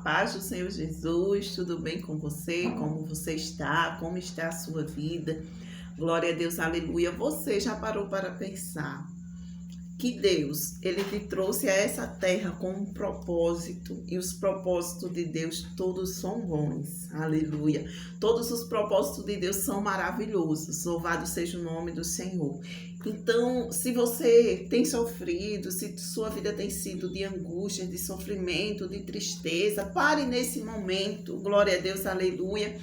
paz do Senhor Jesus, tudo bem com você? Como você está? Como está a sua vida? Glória a Deus, aleluia. Você já parou para pensar que Deus, Ele te trouxe a essa terra com um propósito, e os propósitos de Deus todos são bons, aleluia. Todos os propósitos de Deus são maravilhosos, louvado seja o nome do Senhor. Então, se você tem sofrido, se sua vida tem sido de angústia, de sofrimento, de tristeza, pare nesse momento, glória a Deus, aleluia,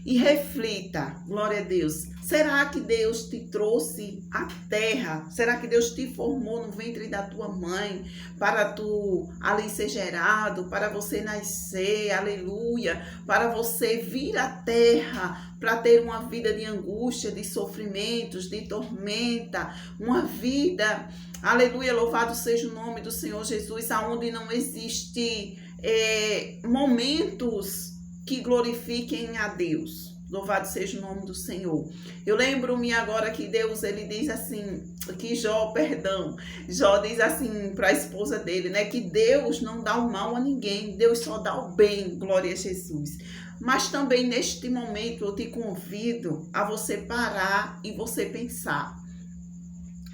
e reflita, glória a Deus. Será que Deus te trouxe à terra? Será que Deus te formou no ventre da tua mãe para tu ali ser gerado, para você nascer, aleluia, para você vir à terra, para ter uma vida de angústia, de sofrimentos, de tormenta, uma vida, aleluia, louvado seja o nome do Senhor Jesus, aonde não existe momentos que glorifiquem a Deus. Louvado seja o nome do Senhor. Eu lembro-me agora que Deus, ele diz assim, Jó diz assim para a esposa dele, né, que Deus não dá o mal a ninguém, Deus só dá o bem, glória a Jesus. Mas também neste momento eu te convido a você parar e você pensar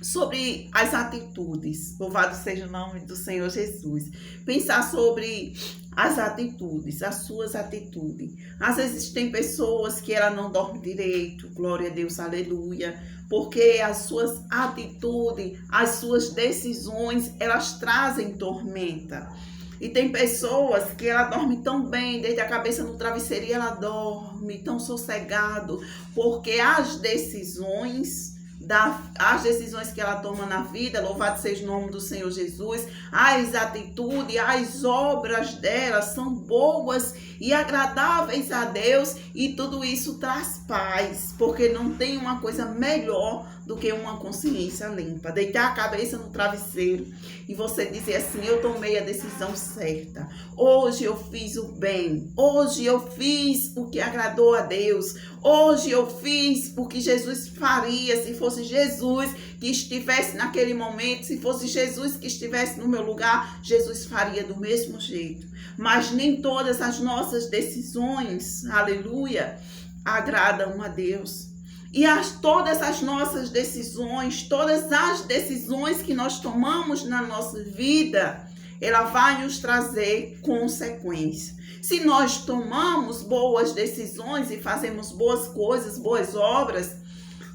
sobre as atitudes, louvado seja o nome do Senhor Jesus, pensar sobre as atitudes, as suas atitudes. Às vezes tem pessoas que ela não dorme direito, glória a Deus, aleluia, porque as suas atitudes, as suas decisões, elas trazem tormenta. E tem pessoas que ela dorme tão bem, desde a cabeça no travesseiro, e ela dorme tão sossegado, porque as decisões que ela toma na vida, louvado seja o nome do Senhor Jesus, as atitudes, as obras dela são boas e agradáveis a Deus, e tudo isso traz paz, porque não tem uma coisa melhor do que uma consciência limpa, deitar a cabeça no travesseiro e você dizer assim: eu tomei a decisão certa, hoje eu fiz o bem, hoje eu fiz o que agradou a Deus, hoje eu fiz o que Jesus faria se fosse Jesus que estivesse naquele momento, se fosse Jesus que estivesse no meu lugar, Jesus faria do mesmo jeito. Mas nem todas as nossas decisões, aleluia, agradam a Deus. E todas as nossas decisões, todas as decisões que nós tomamos na nossa vida, ela vai nos trazer consequências. Se nós tomamos boas decisões e fazemos boas coisas, boas obras,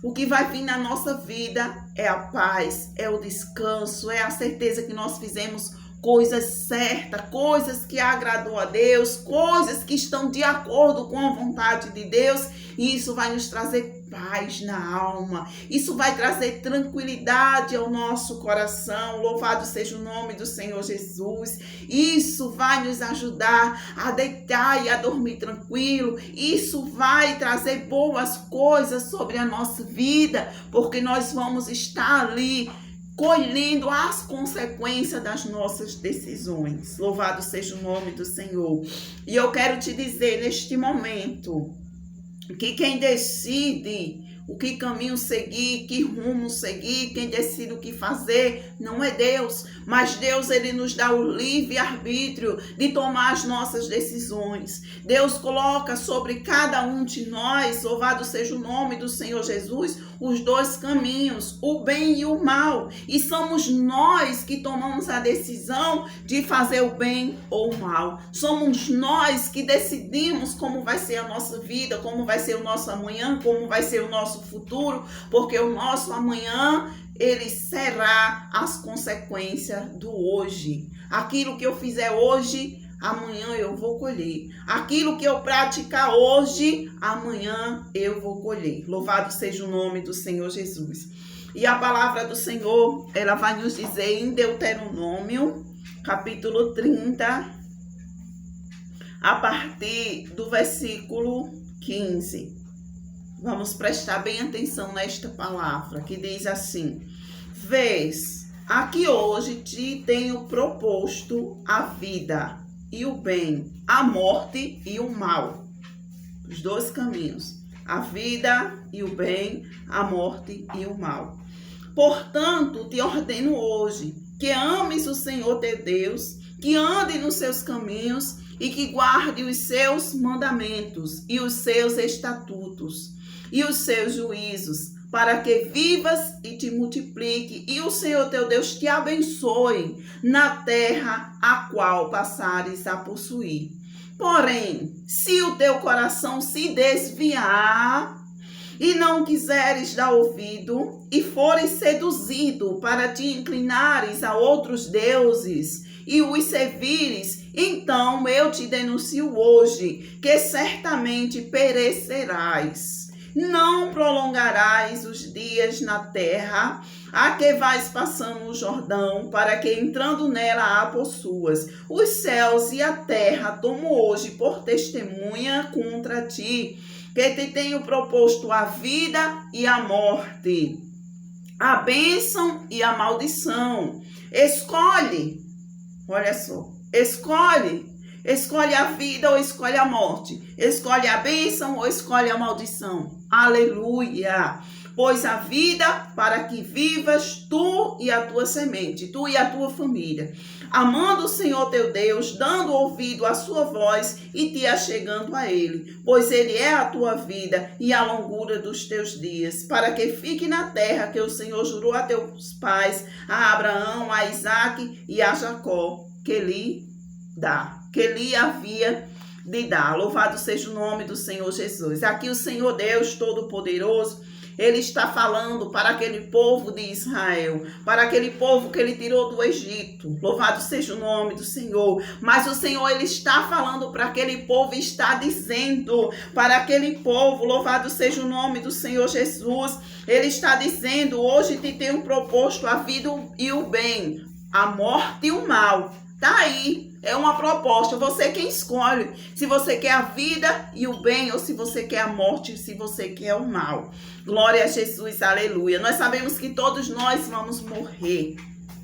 o que vai vir na nossa vida é a paz, é o descanso, é a certeza que nós fizemos coisas certas, coisas que agradou a Deus, coisas que estão de acordo com a vontade de Deus, e isso vai nos trazer paz na alma, isso vai trazer tranquilidade ao nosso coração, louvado seja o nome do Senhor Jesus, isso vai nos ajudar a deitar e a dormir tranquilo, isso vai trazer boas coisas sobre a nossa vida, porque nós vamos estar ali colhendo as consequências das nossas decisões. Louvado seja o nome do Senhor. E eu quero te dizer neste momento que quem decide o que caminho seguir, que rumo seguir, quem decide o que fazer, não é Deus, mas Deus, ele nos dá o livre-arbítrio de tomar as nossas decisões. Deus coloca sobre cada um de nós, louvado seja o nome do Senhor Jesus, os dois caminhos, o bem e o mal, e somos nós que tomamos a decisão de fazer o bem ou o mal. Somos nós que decidimos como vai ser a nossa vida, como vai ser o nosso amanhã, como vai ser o nosso futuro, porque o nosso amanhã, ele será as consequências do hoje. Aquilo que eu fizer hoje, amanhã eu vou colher. Aquilo que eu praticar hoje, amanhã eu vou colher. Louvado seja o nome do Senhor Jesus. E a palavra do Senhor, ela vai nos dizer em Deuteronômio, capítulo 30, a partir do versículo 15. Vamos prestar bem atenção nesta palavra, que diz assim: vês, aqui hoje te tenho proposto a vida e o bem, a morte e o mal. Os dois caminhos, a vida e o bem, a morte e o mal. Portanto, te ordeno hoje que ames o Senhor teu Deus, que ande nos seus caminhos e que guarde os seus mandamentos e os seus estatutos e os seus juízos, para que vivas e te multiplique, e o Senhor teu Deus te abençoe na terra a qual passares a possuir. Porém, se o teu coração se desviar e não quiseres dar ouvido, e fores seduzido para te inclinares a outros deuses e os servires, então eu te denuncio hoje, que certamente perecerás. Não prolongarás os dias na terra a que vais passando o Jordão, para que entrando nela a possuas. Os céus e a terra tomo hoje por testemunha contra ti, que te tenho proposto a vida e a morte, a bênção e a maldição. Escolhe, olha só, escolhe a vida ou escolhe a morte, escolhe a bênção ou escolhe a maldição. Aleluia! Pois a vida para que vivas tu e a tua semente, tu e a tua família, amando o Senhor teu Deus, dando ouvido à sua voz e te achegando a Ele, pois Ele é a tua vida e a longura dos teus dias, para que fique na terra que o Senhor jurou a teus pais, a Abraão, a Isaque e a Jacó, que lhe havia de dar. Louvado seja o nome do Senhor Jesus. Aqui o Senhor Deus Todo-Poderoso, Ele está falando para aquele povo de Israel, para aquele povo que Ele tirou do Egito. Louvado seja o nome do Senhor. Mas o Senhor, Ele está falando para aquele povo, está dizendo para aquele povo, louvado seja o nome do Senhor Jesus. Ele está dizendo, hoje te tenho proposto a vida e o bem, a morte e o mal. Tá aí, é uma proposta, você quem escolhe, se você quer a vida e o bem, ou se você quer a morte, se você quer o mal. Glória a Jesus, aleluia. Nós sabemos que todos nós vamos morrer,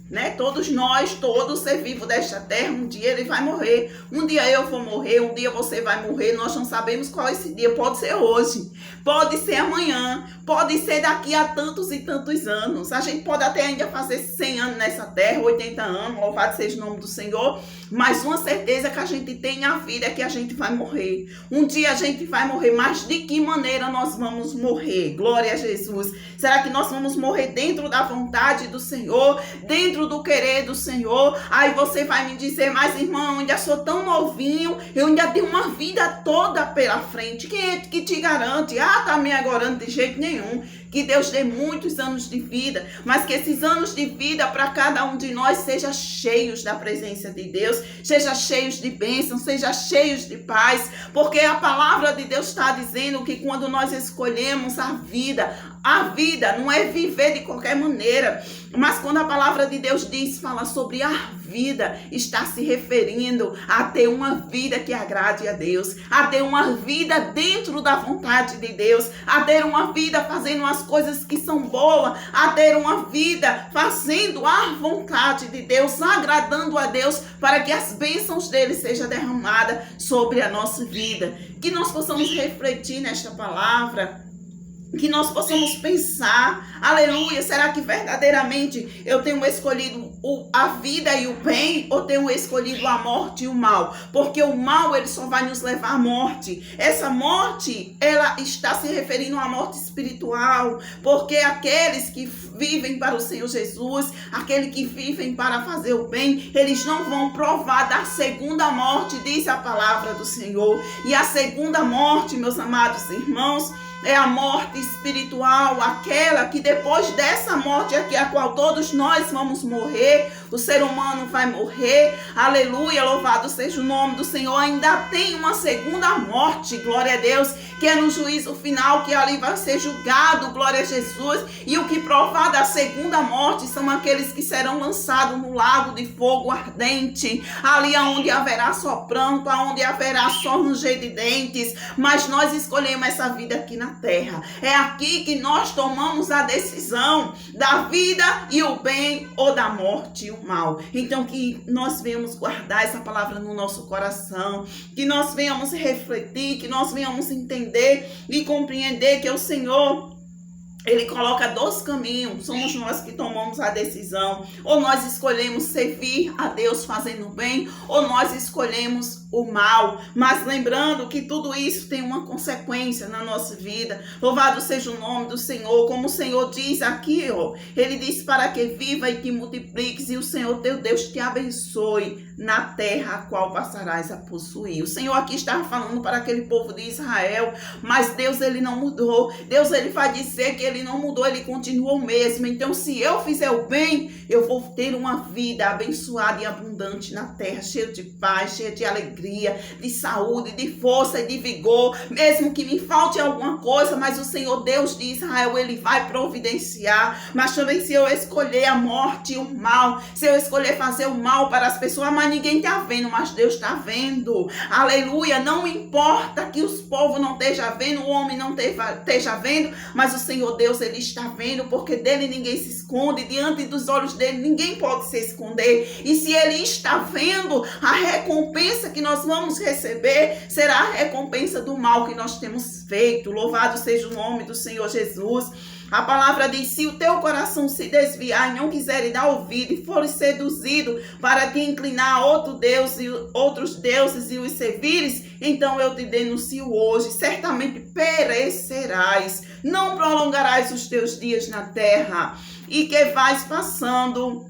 né? Todos nós, todo ser vivo desta terra, um dia ele vai morrer. Um dia eu vou morrer, um dia você vai morrer. Nós não sabemos qual é esse dia. Pode ser hoje, pode ser amanhã, pode ser daqui a tantos e tantos anos. A gente pode até ainda fazer 100 anos nessa terra, 80 anos, louvado seja o nome do Senhor. Mas uma certeza que a gente tem na vida é que a gente vai morrer. Um dia a gente vai morrer, mas de que maneira nós vamos morrer? Glória a Jesus. Será que nós vamos morrer dentro da vontade do Senhor, dentro do querer do Senhor? Aí você vai me dizer, mas irmão, eu ainda sou tão novinho, eu ainda tenho uma vida toda pela frente. Quem é que te garante? Tá me agorando de jeito nenhum. Que Deus dê muitos anos de vida, mas que esses anos de vida para cada um de nós sejam cheios da presença de Deus, sejam cheios de bênção, sejam cheios de paz, porque a palavra de Deus está dizendo que quando nós escolhemos a vida não é viver de qualquer maneira, mas quando a palavra de Deus fala sobre a vida, está se referindo a ter uma vida que agrade a Deus, a ter uma vida dentro da vontade de Deus, a ter uma vida fazendo as coisas que são boas, a ter uma vida fazendo a vontade de Deus, agradando a Deus, para que as bênçãos dele sejam derramadas sobre a nossa vida. Que nós possamos refletir nesta palavra, que nós possamos pensar, aleluia, será que verdadeiramente eu tenho escolhido a vida e o bem, ou tenho escolhido a morte e o mal? Porque o mal, ele só vai nos levar à morte. Essa morte, ela está se referindo à morte espiritual, porque aqueles que vivem para o Senhor Jesus, aqueles que vivem para fazer o bem, eles não vão provar da segunda morte, diz a palavra do Senhor. E a segunda morte, meus amados irmãos, é a morte espiritual, aquela que depois dessa morte aqui, a qual todos nós vamos morrer, o ser humano vai morrer, aleluia, louvado seja o nome do Senhor. Ainda tem uma segunda morte, glória a Deus, que é no juízo final, que ali vai ser julgado, glória a Jesus. E o que provar da segunda morte são aqueles que serão lançados no lago de fogo ardente, ali onde haverá só pranto, onde haverá só ranger de dentes. Mas nós escolhemos essa vida aqui na terra. É aqui que nós tomamos a decisão da vida e o bem, ou da morte e o mal. Então que nós venhamos guardar essa palavra no nosso coração, que nós venhamos refletir, que nós venhamos entender e compreender que o Senhor, Ele coloca dois caminhos, somos nós que tomamos a decisão. Ou nós escolhemos servir a Deus fazendo bem, ou nós escolhemos o mal. Mas lembrando que tudo isso tem uma consequência na nossa vida. Louvado seja o nome do Senhor. Como o Senhor diz aqui, ó, ele diz para que viva e que multipliques, e o Senhor teu Deus te abençoe na terra a qual passarás a possuir. O Senhor aqui estava falando para aquele povo de Israel, mas Deus, ele não mudou. Deus, ele vai dizer que ele não mudou, ele continua o mesmo. Então, se eu fizer o bem, eu vou ter uma vida abençoada e abundante na terra, cheia de paz, cheia de alegria, de saúde, de força e de vigor, mesmo que me falte alguma coisa, mas o Senhor Deus de Israel, ele vai providenciar. Mas também, se eu escolher a morte e o mal, se eu escolher fazer o mal para as pessoas, mas ninguém está vendo, mas Deus está vendo. Aleluia. Não importa que os povos não estejam vendo, o homem não esteja vendo, mas o Senhor Deus, ele está vendo, porque dele ninguém se esconde, diante dos olhos dele ninguém pode se esconder. E se ele está vendo, a recompensa que nós vamos receber será a recompensa do mal que nós temos feito. Louvado seja o nome do Senhor Jesus. A palavra diz: se o teu coração se desviar e não quiser dar ouvido e for seduzido para te inclinar a outro Deus e outros deuses e os servires, então eu te denuncio hoje, certamente perecerás, não prolongarás os teus dias na terra, e que vais passando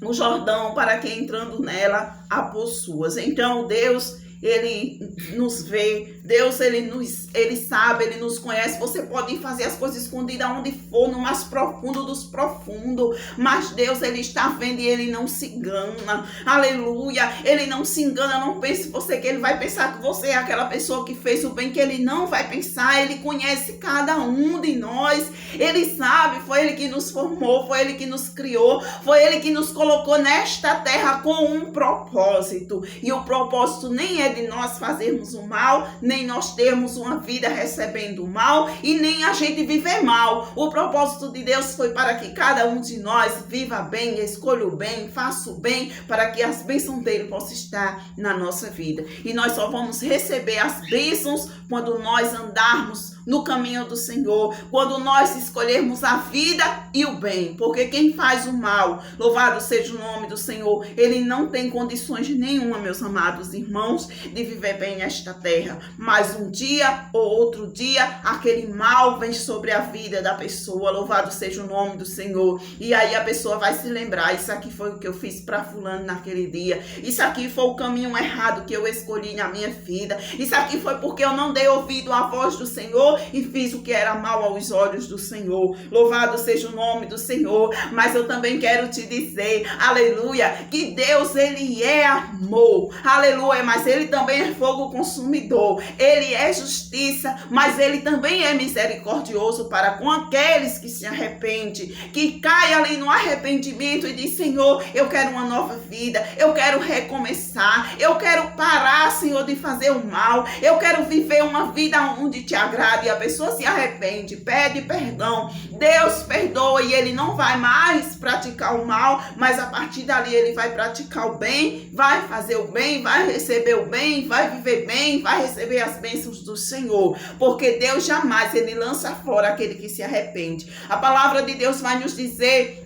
o Jordão para que entrando nela a possuas. Então Deus, ele nos vê, Deus, ele sabe, ele nos conhece. Você pode fazer as coisas escondidas onde for, no mais profundo dos profundos, mas Deus, ele está vendo e ele não se engana. Aleluia, ele não se engana. Não pense você que ele vai pensar que você é aquela pessoa que fez o bem, que ele não vai pensar. Ele conhece cada um de nós, ele sabe, foi ele que nos formou, foi ele que nos criou, foi ele que nos colocou nesta terra com um propósito, e o propósito nem é de nós fazermos o mal, nem nós termos uma vida recebendo o mal, e nem a gente viver mal. O propósito de Deus foi para que cada um de nós viva bem, escolha o bem, faça o bem, para que as bênçãos dele possam estar na nossa vida. E nós só vamos receber as bênçãos quando nós andarmos no caminho do Senhor, quando nós escolhermos a vida e o bem, porque quem faz o mal, louvado seja o nome do Senhor, ele não tem condições nenhuma, meus amados irmãos, de viver bem nesta terra. Mas um dia ou outro dia, aquele mal vem sobre a vida da pessoa, louvado seja o nome do Senhor, e aí a pessoa vai se lembrar: isso aqui foi o que eu fiz para fulano naquele dia, isso aqui foi o caminho errado que eu escolhi na minha vida, isso aqui foi porque eu não dei ouvido à voz do Senhor e fiz o que era mal aos olhos do Senhor. Louvado seja o nome do Senhor. Mas eu também quero te dizer, aleluia, que Deus, ele é amor, aleluia, mas ele também é fogo consumidor, ele é justiça, mas ele também é misericordioso para com aqueles que se arrependem, que cai ali no arrependimento e diz: Senhor, eu quero uma nova vida, eu quero recomeçar, eu quero parar, Senhor, de fazer o mal, eu quero viver uma vida onde te agrade. E a pessoa se arrepende, pede perdão, Deus perdoa, e ele não vai mais praticar o mal, mas a partir dali ele vai praticar o bem, vai fazer o bem, vai receber o bem, vai viver bem, vai receber as bênçãos do Senhor, porque Deus jamais, ele lança fora aquele que se arrepende. A palavra de Deus vai nos dizer: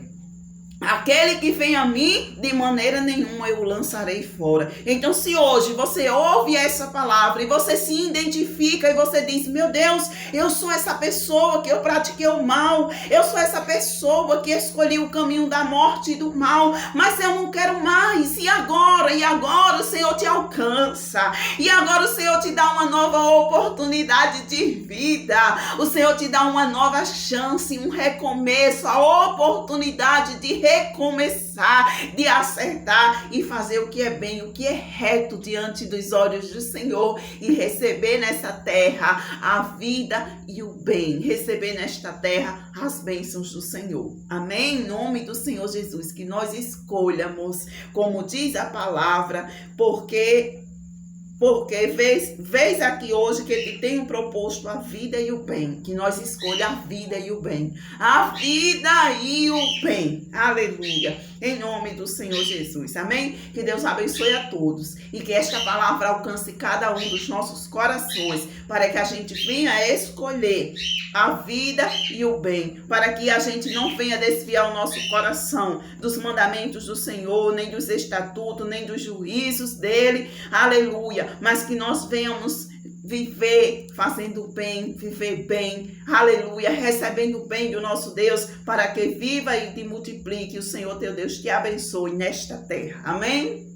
aquele que vem a mim, de maneira nenhuma eu o lançarei fora. Então, se hoje você ouve essa palavra e você se identifica e você diz: meu Deus, eu sou essa pessoa que eu pratiquei o mal, eu sou essa pessoa que escolhi o caminho da morte e do mal, mas eu não quero mais. E agora? E agora o Senhor te alcança, e agora o Senhor te dá uma nova oportunidade de vida, o Senhor te dá uma nova chance, um recomeço, a oportunidade de recomeçar, de acertar e fazer o que é bem, o que é reto diante dos olhos do Senhor, e receber nessa terra a vida e o bem, receber nesta terra as bênçãos do Senhor. Amém? Em nome do Senhor Jesus, que nós escolhamos, como diz a palavra, porque vês aqui hoje que ele tem um proposto a vida e o bem, que nós escolhamos a vida e o bem, a vida e o bem, aleluia. em nome do Senhor Jesus. Amém? Que Deus abençoe a todos e que esta palavra alcance cada um dos nossos corações, para que a gente venha escolher a vida e o bem, para que a gente não venha desviar o nosso coração dos mandamentos do Senhor, nem dos estatutos, nem dos juízos dele, aleluia, mas que nós venhamos viver fazendo bem, viver bem, aleluia, recebendo o bem do nosso Deus, para que viva e te multiplique, o Senhor teu Deus te abençoe nesta terra, amém?